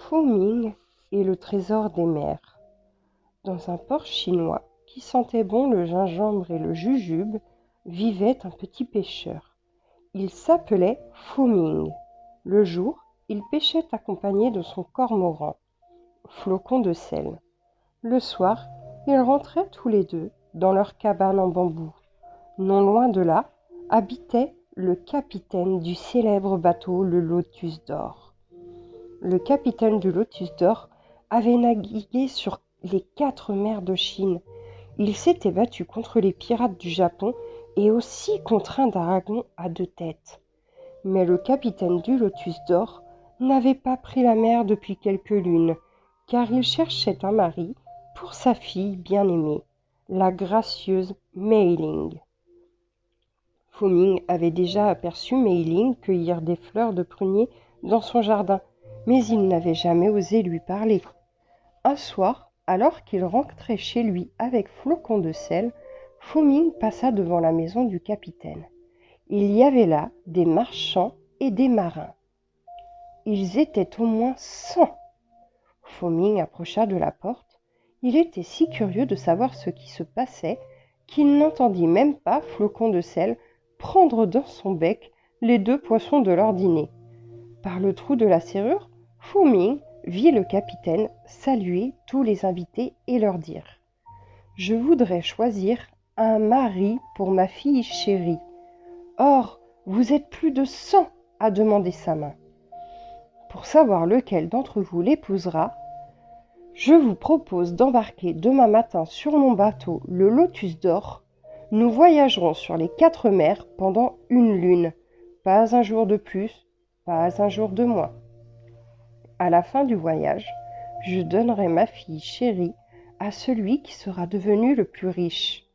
Fuming et le trésor des mers. Dans un port chinois qui sentait bon le gingembre et le jujube, vivait un petit pêcheur. Il s'appelait Fuming. Le jour, il pêchait accompagné de son cormoran, Flocon de sel. Le soir, ils rentraient tous les deux dans leur cabane en bambou. Non loin de là, habitait le capitaine du célèbre bateau le Lotus d'Or. Le capitaine du Lotus d'Or avait navigué sur les 4 mers de Chine. Il s'était battu contre les pirates du Japon et aussi contre un dragon à 2 têtes. Mais le capitaine du Lotus d'Or n'avait pas pris la mer depuis quelques lunes, car il cherchait un mari pour sa fille bien-aimée, la gracieuse Mei Ling. Fuming avait déjà aperçu Mei Ling cueillir des fleurs de prunier dans son jardin, mais il n'avait jamais osé lui parler. Un soir, alors qu'il rentrait chez lui avec Flocon de sel, Fuming passa devant la maison du capitaine. Il y avait là des marchands et des marins. Ils étaient au moins 100. Fuming approcha de la porte. Il était si curieux de savoir ce qui se passait qu'il n'entendit même pas Flocon de sel prendre dans son bec les 2 poissons de leur dîner. Par le trou de la serrure, Fuming vit le capitaine saluer tous les invités et leur dire « Je voudrais choisir un mari pour ma fille chérie. Or, vous êtes plus de 100 à demander sa main. Pour savoir lequel d'entre vous l'épousera, je vous propose d'embarquer demain matin sur mon bateau, le Lotus d'Or. Nous voyagerons sur les 4 mers pendant 1 lune, pas un jour de plus, pas un jour de moins. À la fin du voyage, je donnerai ma fille chérie à celui qui sera devenu le plus riche. »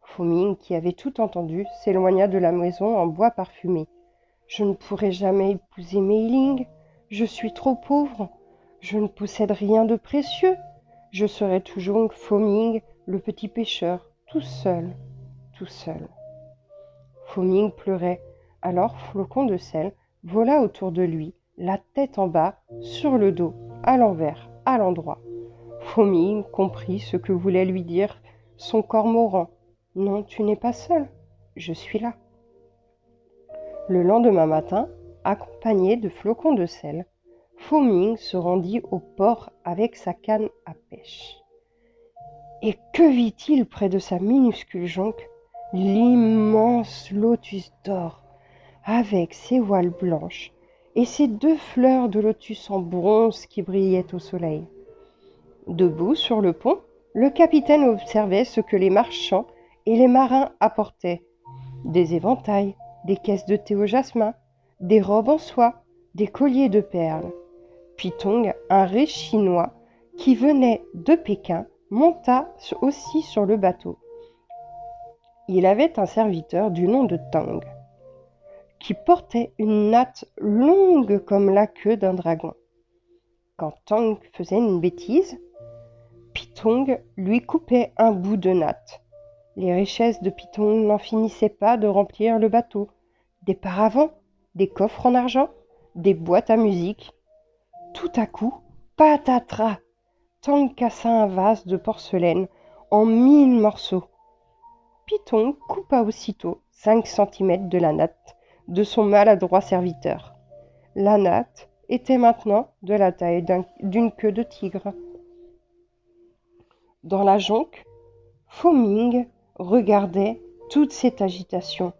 Fuming, qui avait tout entendu, s'éloigna de la maison en bois parfumé. « Je ne pourrai jamais épouser Mei Ling. Je suis trop pauvre. Je ne possède rien de précieux. Je serai toujours Fuming, le petit pêcheur, tout seul, tout seul. » Fuming pleurait. Alors Flocon de sel vola autour de lui, la tête en bas, sur le dos, à l'envers, à l'endroit. Fuming comprit ce que voulait lui dire son cormoran. « Non, tu n'es pas seul, je suis là. » Le lendemain matin, accompagné de Flocon de sel, Fuming se rendit au port avec sa canne à pêche. Et que vit-il près de sa minuscule jonque? L'immense Lotus d'Or, avec ses voiles blanches et ses 2 fleurs de lotus en bronze qui brillaient au soleil. Debout sur le pont, le capitaine observait ce que les marchands et les marins apportaient. Des éventails, des caisses de thé au jasmin, des robes en soie, des colliers de perles. Pitong, un riche chinois qui venait de Pékin, monta aussi sur le bateau. Il avait un serviteur du nom de Tang, qui portait une natte longue comme la queue d'un dragon. Quand Tang faisait une bêtise, Pitong lui coupait un bout de natte. Les richesses de Pitong n'en finissaient pas de remplir le bateau. Des paravents, des coffres en argent, des boîtes à musique. Tout à coup, patatras, Tang cassa un vase de porcelaine en 1000 morceaux. Pitong coupa aussitôt 5 centimètres de la natte de son maladroit serviteur. La natte était maintenant de la taille d'une queue de tigre. Dans la jonque, Fuming regardait toute cette agitation.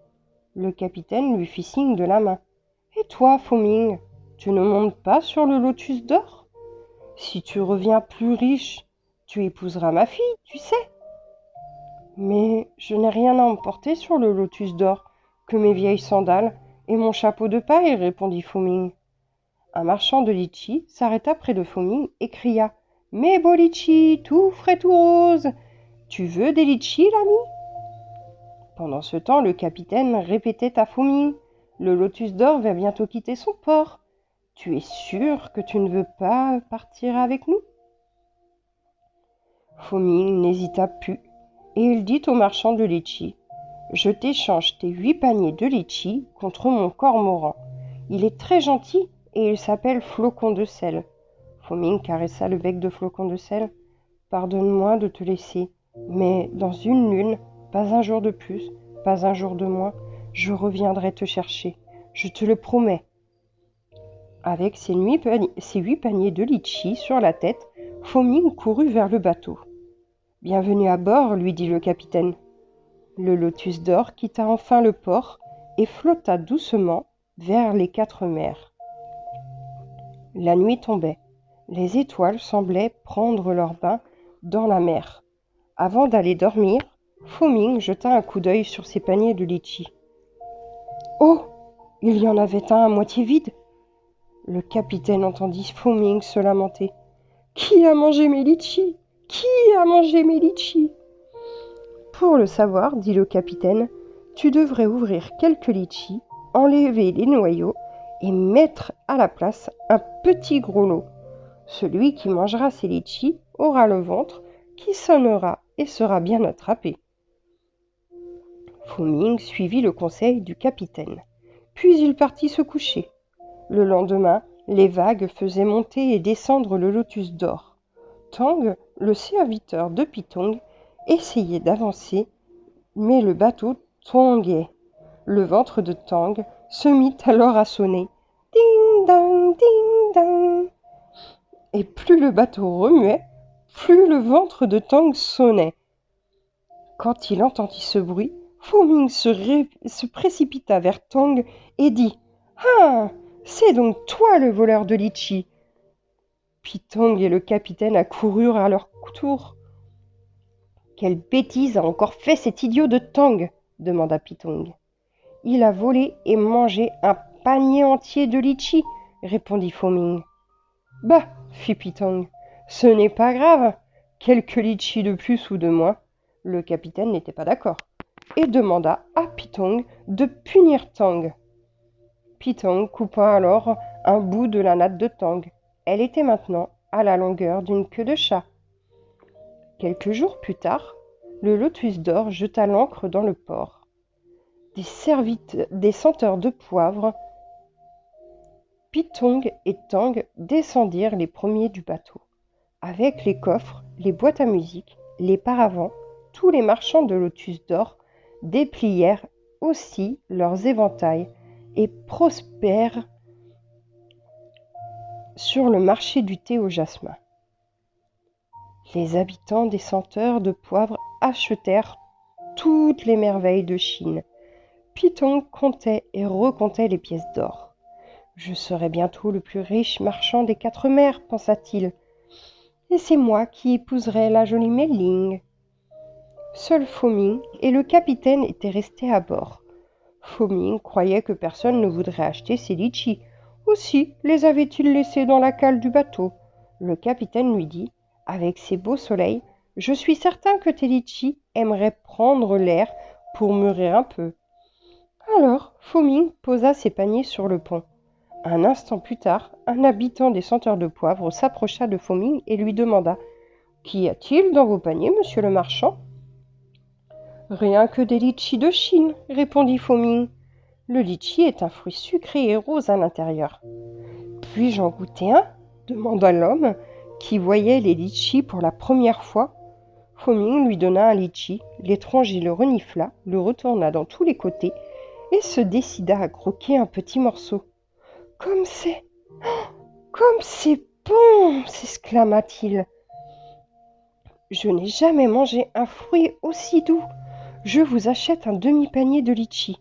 Le capitaine lui fit signe de la main. « Et toi, Fuming, tu ne montes pas sur le Lotus d'Or? Si tu reviens plus riche, tu épouseras ma fille, tu sais. » « Mais je n'ai rien à emporter sur le Lotus d'Or que mes vieilles sandales et mon chapeau de paille, répondit Fuming. Un marchand de litchis s'arrêta près de Fuming et cria « Mes beaux litchis, tout frais, tout rose, tu veux des litchis, l'ami ?» Pendant ce temps, le capitaine répétait à Fuming « Le Lotus d'Or va bientôt quitter son port. Tu es sûr que tu ne veux pas partir avec nous ?» Fuming n'hésita plus et il dit au marchand de litchis « Je t'échange tes 8 paniers de litchis contre mon cormoran. Il est très gentil et il s'appelle Flocon de sel. » Fo-Ming caressa le bec de Flocon de sel. Pardonne-moi de te laisser, mais dans une lune, pas un jour de plus, pas un jour de moins, je reviendrai te chercher. Je te le promets. Avec ses 8 paniers de litchis sur la tête, Fo-Ming courut vers le bateau. « Bienvenue à bord, lui dit le capitaine. Le lotus d'or quitta enfin le port et flotta doucement vers les 4 mers. La nuit tombait. Les étoiles semblaient prendre leur bain dans la mer. Avant d'aller dormir, Fo-Ming jeta un coup d'œil sur ses paniers de litchis. Oh, il y en avait un à moitié vide. Le capitaine entendit Fo-Ming se lamenter. Qui a mangé mes litchis? Qui a mangé mes litchis? Pour le savoir, dit le capitaine, tu devrais ouvrir quelques litchis, enlever les noyaux et mettre à la place un petit gros lot. Celui qui mangera ces litchis aura le ventre qui sonnera et sera bien attrapé. Fo-Ming suivit le conseil du capitaine, puis il partit se coucher. Le lendemain, les vagues faisaient monter et descendre le lotus d'or. Tang, le serviteur de Pitong, essayait d'avancer, mais le bateau tanguait. Le ventre de Tang se mit alors à sonner. Ding dong, ding dong. Et plus le bateau remuait, plus le ventre de Tang sonnait. Quand il entendit ce bruit, Fo-Ming se précipita vers Tang et dit « Ah, c'est donc toi le voleur de litchis !» Pitong et le capitaine accoururent à leur tour. « Quelle bêtise a encore fait cet idiot de Tang ?» demanda Pitong. « Il a volé et mangé un panier entier de litchis !» répondit Fo-Ming. « Bah !» fit Pitong, « ce n'est pas grave. Quelques litchis de plus ou de moins. » Le capitaine n'était pas d'accord et demanda à Pitong de punir Tang. Pitong coupa alors un bout de la natte de Tang. Elle était maintenant à la longueur d'une queue de chat. Quelques jours plus tard, le lotus d'or jeta l'ancre dans le port. Des senteurs de poivre, Pitong et Tang descendirent les premiers du bateau. Avec les coffres, les boîtes à musique, les paravents, tous les marchands de lotus d'or déplièrent aussi leurs éventails et prospèrent sur le marché du thé au jasmin. Les habitants des senteurs de poivre achetèrent toutes les merveilles de Chine. Pitong comptait et recomptait les pièces d'or. « Je serai bientôt le plus riche marchand des 4 mers, pensa-t-il. Et c'est moi qui épouserai la jolie Mei-Ling. » Seul Fo-Ming et le capitaine étaient restés à bord. Fo-Ming croyait que personne ne voudrait acheter ses litchis. Aussi les avait-il laissés dans la cale du bateau. Le capitaine lui dit, avec ses beaux soleils, « Je suis certain que tes litchis aimeraient prendre l'air pour mûrir un peu. » Alors Fo-Ming posa ses paniers sur le pont. Un instant plus tard, un habitant des senteurs de poivre s'approcha de Fo-Ming et lui demanda « Qu'y a-t-il dans vos paniers, monsieur le marchand ?»« Rien que des litchis de Chine, » répondit Fo-Ming. « Le litchi est un fruit sucré et rose à l'intérieur. »« Puis-je en goûter un ?» demanda l'homme, qui voyait les litchis pour la première fois. Fo-Ming lui donna un litchi, l'étranger le renifla, le retourna dans tous les côtés et se décida à croquer un petit morceau. « Comme c'est bon !» s'exclama-t-il. « Je n'ai jamais mangé un fruit aussi doux. Je vous achète un demi-panier de litchis. »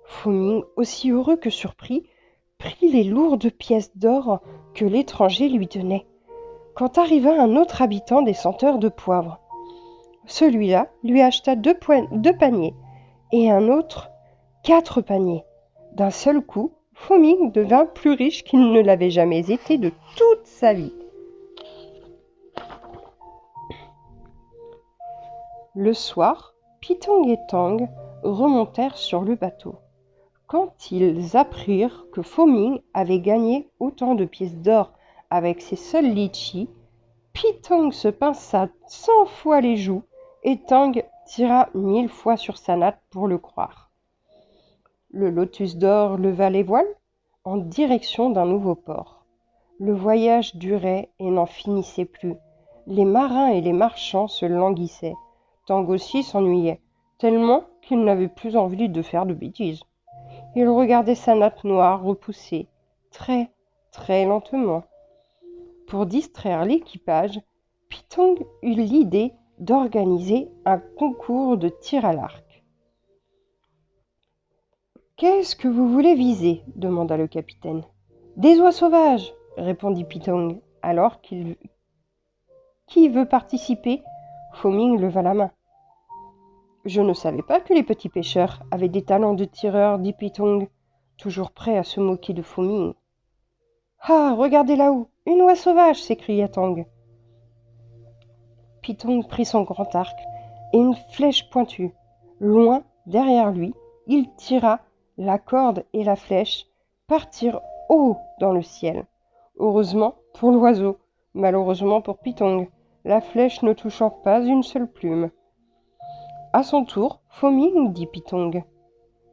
Fo-Ming, aussi heureux que surpris, prit les lourdes pièces d'or que l'étranger lui donnait. Quand arriva un autre habitant des senteurs de poivre, celui-là lui acheta 2 paniers et un autre 4 paniers. D'un seul coup, Fo-Ming devint plus riche qu'il ne l'avait jamais été de toute sa vie. Le soir, Pitong et Tang remontèrent sur le bateau. Quand ils apprirent que Fo-Ming avait gagné autant de pièces d'or avec ses seuls litchis, Pitong se pinça 100 fois les joues et Tang tira 1000 fois sur sa natte pour le croire. Le lotus d'or leva les voiles en direction d'un nouveau port. Le voyage durait et n'en finissait plus. Les marins et les marchands se languissaient. Tanguy aussi s'ennuyait, tellement qu'il n'avait plus envie de faire de bêtises. Il regardait sa natte noire repousser, très, très lentement. Pour distraire l'équipage, Pitong eut l'idée d'organiser un concours de tir à l'arc. « Qu'est-ce que vous voulez viser » demanda le capitaine. « Des oies sauvages » répondit Pitong, alors qu'il... « Qui veut participer » Fo Ming leva la main. « Je ne savais pas que les petits pêcheurs avaient des talents de tireurs, dit Pitong, toujours prêt à se moquer de Fo Ming. « Ah, regardez là-haut, une oie sauvage » s'écria Tang. Pitong prit son grand arc et une flèche pointue. Loin, derrière lui, il tira, la corde et la flèche partirent haut dans le ciel. Heureusement pour l'oiseau, malheureusement pour Pitong, la flèche ne touchant pas une seule plume. « À son tour, Fo Ming, dit Pitong,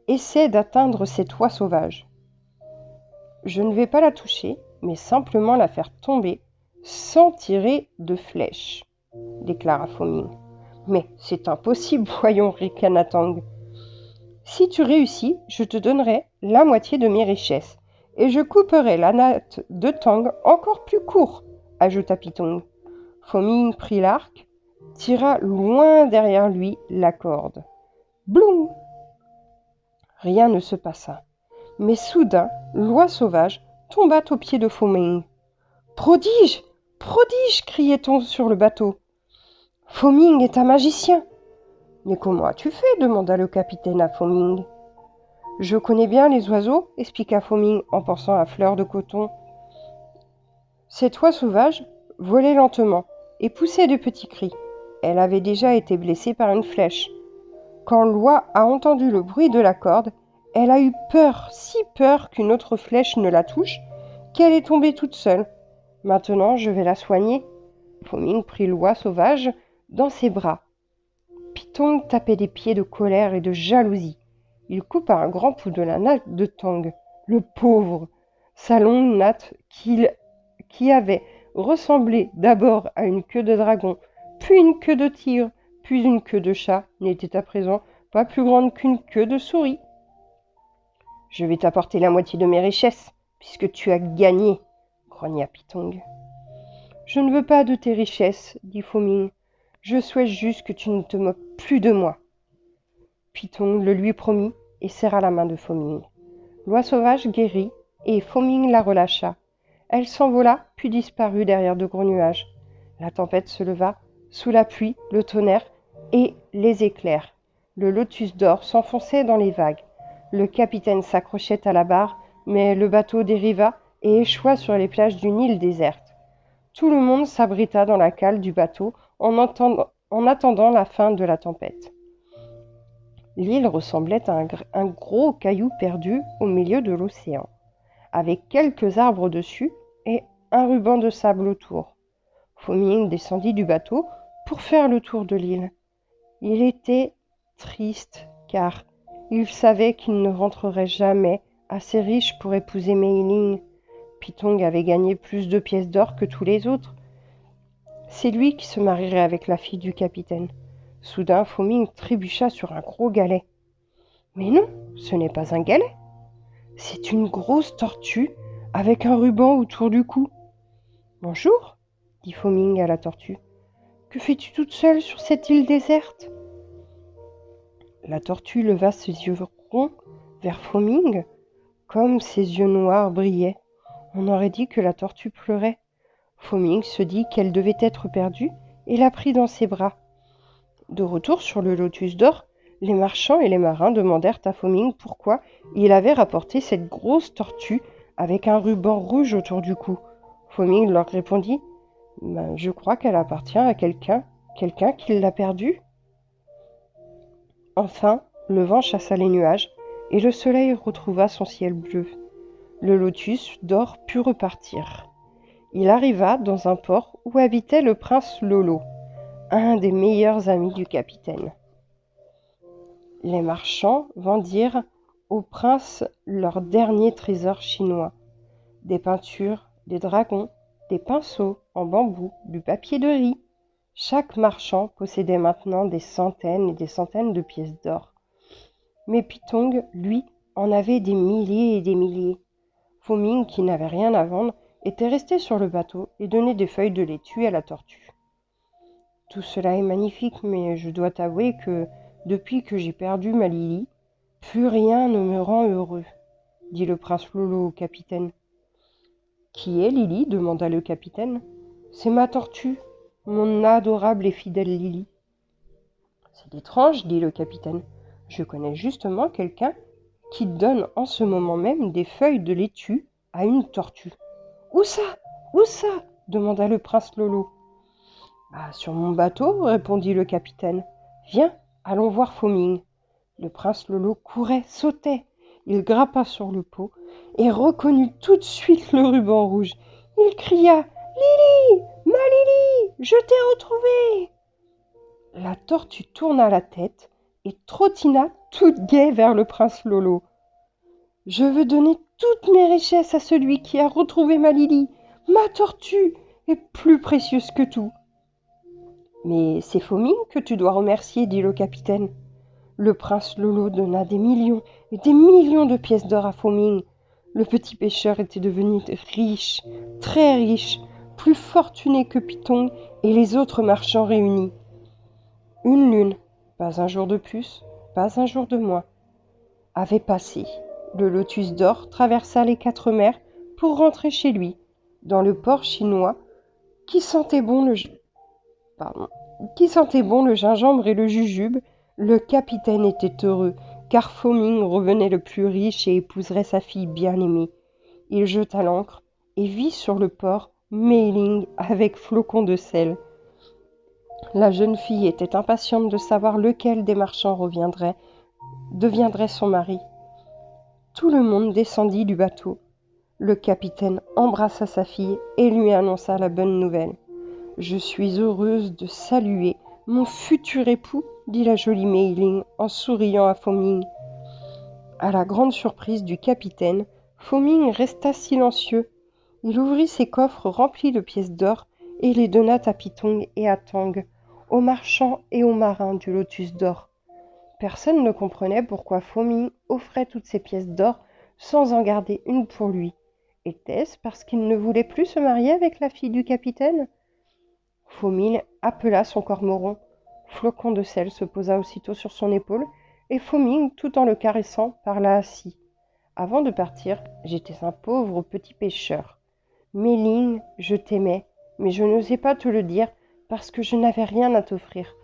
essaie d'atteindre cette oie sauvage. »« Je ne vais pas la toucher, mais simplement la faire tomber sans tirer de flèche, » déclara Fo Ming. « Mais c'est impossible, voyons, ricana Tang. Si tu réussis, je te donnerai la moitié de mes richesses, et je couperai la natte de Tang encore plus court, ajouta Pitong. Fo Ming prit l'arc, tira loin derrière lui la corde. Bloum! Rien ne se passa, mais soudain, l'oie sauvage tomba aux pieds de Fo Ming. « Prodige! Prodige » criait-on sur le bateau. « Fo Ming est un magicien !»« Mais comment as-tu fait » demanda le capitaine à Fo Ming. « Je connais bien les oiseaux » expliqua Fo Ming en pensant à Fleur de Coton. Cette oie sauvage volait lentement et poussait de petits cris. Elle avait déjà été blessée par une flèche. Quand l'oie a entendu le bruit de la corde, elle a eu peur, si peur qu'une autre flèche ne la touche, qu'elle est tombée toute seule. Maintenant, je vais la soigner. Fo Ming prit l'oie sauvage dans ses bras. Pitong tapait des pieds de colère et de jalousie. Il coupa un grand bout de la natte de Tang. Le pauvre! Sa longue natte qui avait ressemblé d'abord à une queue de dragon, puis une queue de tigre, puis une queue de chat, n'était à présent pas plus grande qu'une queue de souris. « Je vais t'apporter la moitié de mes richesses, puisque tu as gagné, » grogna Pitong. « Je ne veux pas de tes richesses, » dit Fo Ming. « Je souhaite juste que tu ne te moques plus de moi. » Pitong le lui promit et serra la main de Fo Ming. L'oie sauvage guérit et Fo Ming la relâcha. Elle s'envola puis disparut derrière de gros nuages. La tempête se leva, sous la pluie, le tonnerre et les éclairs. Le lotus d'or s'enfonçait dans les vagues. Le capitaine s'accrochait à la barre, mais le bateau dériva et échoua sur les plages d'une île déserte. Tout le monde s'abrita dans la cale du bateau en attendant la fin de la tempête. L'île ressemblait à un gros caillou perdu au milieu de l'océan, avec quelques arbres dessus et un ruban de sable autour. Fo Ming descendit du bateau pour faire le tour de l'île. Il était triste car il savait qu'il ne rentrerait jamais assez riche pour épouser Mei Ling. Pitong avait gagné plus de pièces d'or que tous les autres. C'est lui qui se marierait avec la fille du capitaine. Soudain, Fo Ming trébucha sur un gros galet. Mais non, ce n'est pas un galet. C'est une grosse tortue avec un ruban autour du cou. « Bonjour, » dit Fo Ming à la tortue. « Que fais-tu toute seule sur cette île déserte ?» La tortue leva ses yeux ronds vers Fo Ming, comme ses yeux noirs brillaient. On aurait dit que la tortue pleurait. Fo Ming se dit qu'elle devait être perdue et la prit dans ses bras. De retour sur le lotus d'or, les marchands et les marins demandèrent à Fo Ming pourquoi il avait rapporté cette grosse tortue avec un ruban rouge autour du cou. Fo Ming leur répondit « Je crois qu'elle appartient à quelqu'un qui l'a perdue. » Enfin, le vent chassa les nuages et le soleil retrouva son ciel bleu. Le lotus d'or put repartir. Il arriva dans un port où habitait le prince Lolo, un des meilleurs amis du capitaine. Les marchands vendirent au prince leur dernier trésor chinois, des peintures, des dragons, des pinceaux en bambou, du papier de riz. Chaque marchand possédait maintenant des centaines et des centaines de pièces d'or. Mais Pitong, lui, en avait des milliers et des milliers. Fo-Ming, qui n'avait rien à vendre, était resté sur le bateau et donnait des feuilles de laitue à la tortue. Tout cela est magnifique, mais je dois t'avouer que, depuis que j'ai perdu ma Lily, plus rien ne me rend heureux, dit le prince Lolo au capitaine. Qui est Lily demanda le capitaine. C'est ma tortue, mon adorable et fidèle Lily. C'est étrange, dit le capitaine. Je connais justement quelqu'un qui donne en ce moment même des feuilles de laitue à une tortue. Où ça? Où ça? Demanda le prince Lolo. Sur mon bateau, répondit le capitaine. Viens, allons voir Fo-Ming. Le prince Lolo courait, sautait. Il grappa sur le pot et reconnut tout de suite le ruban rouge. Il cria: Lily, ma Lily, je t'ai retrouvée. La tortue tourna la tête et trottina toute gaie vers le prince Lolo. Je veux donner toutes mes richesses à celui qui a retrouvé ma Lily. Ma tortue est plus précieuse que tout. Mais c'est Fo-Ming que tu dois remercier, dit le capitaine. Le prince Lolo donna des millions et des millions de pièces d'or à Fo-Ming. Le petit pêcheur était devenu riche, très riche, plus fortuné que Pitong et les autres marchands réunis. Une lune, pas un jour de plus, pas un jour de moins, avait passé. Le lotus d'or traversa les 4 mers pour rentrer chez lui, dans le port chinois, qui sentait bon le gingembre et le jujube. Le capitaine était heureux, car Fo-Ming revenait le plus riche et épouserait sa fille bien-aimée. Il jeta l'ancre et vit sur le port Mei-Ling avec Flocon de sel. La jeune fille était impatiente de savoir lequel des marchands deviendrait son mari. Tout le monde descendit du bateau. Le capitaine embrassa sa fille et lui annonça la bonne nouvelle. « Je suis heureuse de saluer mon futur époux, dit la jolie Mei-Ling en souriant à Fo-Ming. À la grande surprise du capitaine, Fo-Ming resta silencieux. Il ouvrit ses coffres remplis de pièces d'or et les donna à Pitong et à Tang, aux marchands et aux marins du lotus d'or. Personne ne comprenait pourquoi Fo-Ming offrait toutes ces pièces d'or sans en garder une pour lui. Était-ce parce qu'il ne voulait plus se marier avec la fille du capitaine? Fo-Ming appela son cormoran. Flocon de sel se posa aussitôt sur son épaule et Fo-Ming, tout en le caressant, parla ainsi. Avant de partir, j'étais un pauvre petit pêcheur. Mei-Ling, je t'aimais, mais je n'osais pas te le dire parce que je n'avais rien à t'offrir.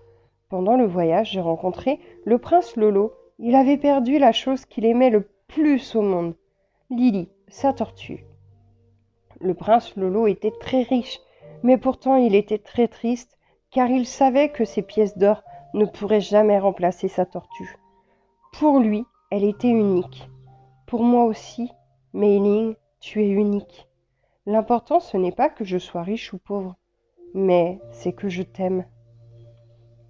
Pendant le voyage, j'ai rencontré le prince Lolo. Il avait perdu la chose qu'il aimait le plus au monde, Lily, sa tortue. Le prince Lolo était très riche, mais pourtant il était très triste, car il savait que ses pièces d'or ne pourraient jamais remplacer sa tortue. Pour lui, elle était unique. Pour moi aussi, Mei-Ling, tu es unique. L'important, ce n'est pas que je sois riche ou pauvre, mais c'est que je t'aime.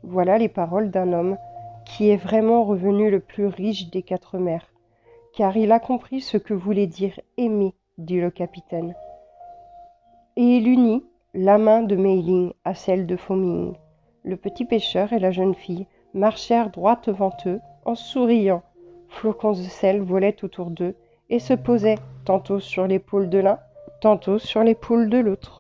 Voilà les paroles d'un homme qui est vraiment revenu le plus riche des 4 mers, car il a compris ce que voulait dire aimer, dit le capitaine. Et il unit la main de Mei-Ling à celle de Fo-Ming. Le petit pêcheur et la jeune fille marchèrent droit devant eux en souriant. Flocons de sel volaient autour d'eux et se posaient tantôt sur l'épaule de l'un, tantôt sur l'épaule de l'autre.